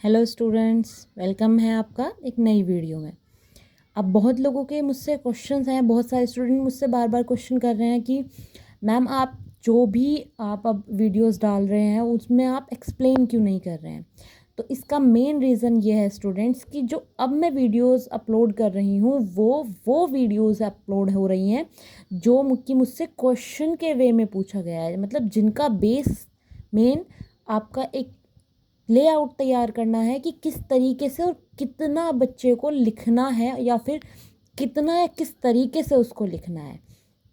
Hello students, welcome है आपका एक नई वीडियो में। अब बहुत लोगों के मुझसे क्वेश्चंस हैं, बहुत सारे स्टूडेंट मुझसे बार बार क्वेश्चन कर रहे हैं कि मैम आप जो भी आप अब वीडियोस डाल रहे हैं उसमें आप एक्सप्लेन क्यों नहीं कर रहे हैं। तो इसका मेन रीज़न ये है स्टूडेंट्स कि जो अब मैं वीडियोस अपलोड कर रही हूँ वो वीडियोस अपलोड हो रही हैं जो मुझसे क्वेश्चन के वे में पूछा गया है, मतलब जिनका बेस मेन आपका एक लेआउट तैयार करना है कि किस तरीके से और कितना बच्चे को लिखना है या फिर कितना या किस तरीके से उसको लिखना है।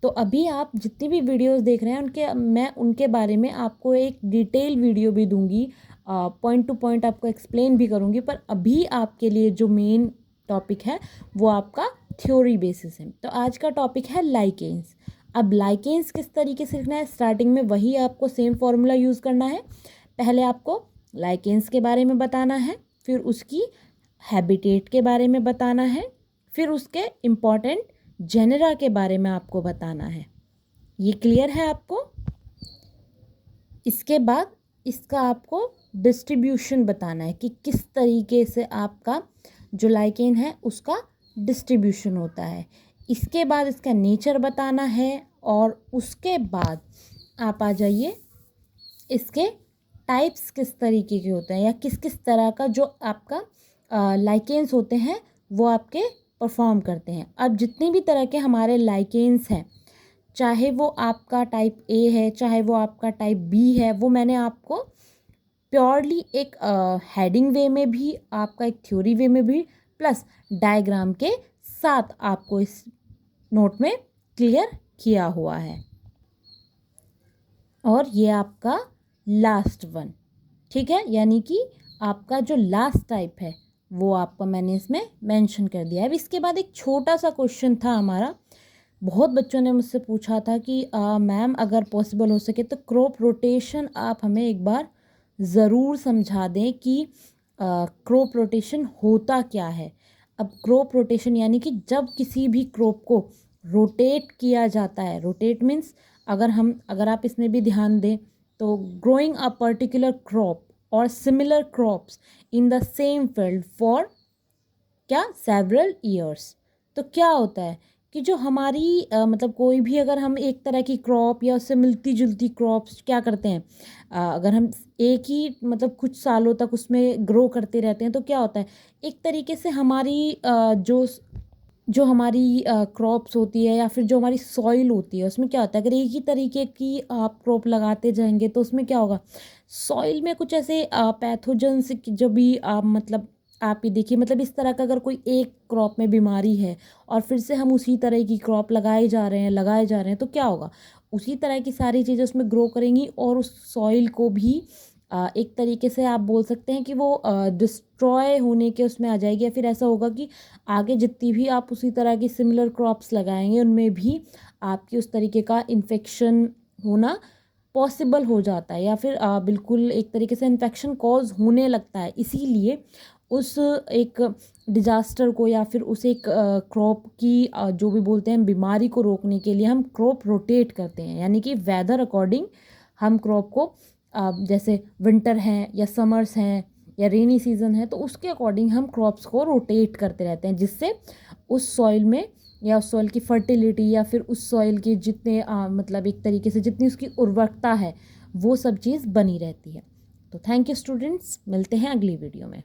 तो अभी आप जितनी भी वीडियोस देख रहे हैं मैं उनके बारे में आपको एक डिटेल वीडियो भी दूंगी, पॉइंट टू पॉइंट आपको एक्सप्लेन भी करूंगी। पर अभी आपके लिए जो मेन टॉपिक है वो आपका थ्योरी बेसिस है। तो आज का टॉपिक है लाइकेंस। अब लाइकेंस किस तरीके से लिखना है, स्टार्टिंग में वही आपको सेम फॉर्मूला यूज़ करना है। पहले आपको लाइकेंस के बारे में बताना है, फिर उसकी हैबिटेट के बारे में बताना है, फिर उसके इम्पॉर्टेंट जेनेरा के बारे में आपको बताना है। ये क्लियर है आपको? इसके बाद इसका आपको डिस्ट्रीब्यूशन बताना है कि किस तरीके से आपका जो लाइकेन है उसका डिस्ट्रीब्यूशन होता है। इसके बाद इसका नेचर बताना है और उसके बाद आप आ जाइए इसके टाइप्स किस तरीके के होते हैं या किस किस तरह का जो आपका लाइकेंस होते हैं वो आपके परफॉर्म करते हैं। अब जितनी भी तरह के हमारे लाइकेंस हैं, चाहे वो आपका टाइप ए है चाहे वो आपका टाइप बी है, वो मैंने आपको प्योरली एक हेडिंग वे में भी, आपका एक थ्योरी वे में भी, प्लस डायग्राम के साथ आपको इस नोट में क्लियर किया हुआ है। और ये आपका लास्ट वन, ठीक है, यानी कि आपका जो लास्ट टाइप है वो आपका मैंने इसमें मेंशन कर दिया है। अब इसके बाद एक छोटा सा क्वेश्चन था हमारा, बहुत बच्चों ने मुझसे पूछा था कि मैम अगर पॉसिबल हो सके तो क्रॉप रोटेशन आप हमें एक बार ज़रूर समझा दें कि क्रॉप रोटेशन होता क्या है। अब क्रॉप रोटेशन यानी कि जब किसी भी क्रॉप को रोटेट किया जाता है, रोटेट मीन्स अगर आप इसमें भी ध्यान दें तो ग्रोइंग अ पर्टिकुलर क्रॉप और similar crops in the same field for क्या सेवरल ईयर्स। तो क्या होता है कि जो हमारी मतलब कोई भी अगर हम एक तरह की क्रॉप या उससे मिलती जुलती क्रॉप्स क्या करते हैं, अगर हम एक ही मतलब कुछ सालों तक उसमें ग्रो करते रहते हैं तो क्या होता है, एक तरीके से हमारी जो जो हमारी क्रॉप्स होती है या फिर जो हमारी सॉइल होती है उसमें क्या होता है, अगर एक ही तरीके की आप क्रॉप लगाते जाएंगे तो उसमें क्या होगा, सॉइल में कुछ ऐसे पैथोजेंस जो भी मतलब आप ही देखिए, मतलब इस तरह का अगर कोई एक क्रॉप में बीमारी है और फिर से हम उसी तरह की क्रॉप लगाए जा रहे हैं तो क्या होगा, उसी तरह की सारी चीज़ें उसमें ग्रो करेंगी और उस सॉइल को भी एक तरीके से आप बोल सकते हैं कि वो डिस्ट्रॉय होने के उसमें आ जाएगी। या फिर ऐसा होगा कि आगे जितनी भी आप उसी तरह की सिमिलर क्रॉप्स लगाएंगे उनमें भी आपकी उस तरीके का इन्फेक्शन होना पॉसिबल हो जाता है या फिर बिल्कुल एक तरीके से इन्फेक्शन कॉज होने लगता है। इसीलिए उस एक डिजास्टर को या फिर उस एक क्रॉप की जो भी बोलते हैं बीमारी को रोकने के लिए हम क्रॉप रोटेट करते हैं, यानी कि वेदर अकॉर्डिंग हम क्रॉप को जैसे विंटर हैं या समर्स हैं या रेनी सीजन है तो उसके अकॉर्डिंग हम क्रॉप्स को रोटेट करते रहते हैं, जिससे उस सॉइल में या उस सॉइल की फर्टिलिटी या फिर उस सॉइल की जितने मतलब एक तरीके से जितनी उसकी उर्वरकता है वो सब चीज़ बनी रहती है। तो थैंक यू स्टूडेंट्स, मिलते हैं अगली वीडियो में।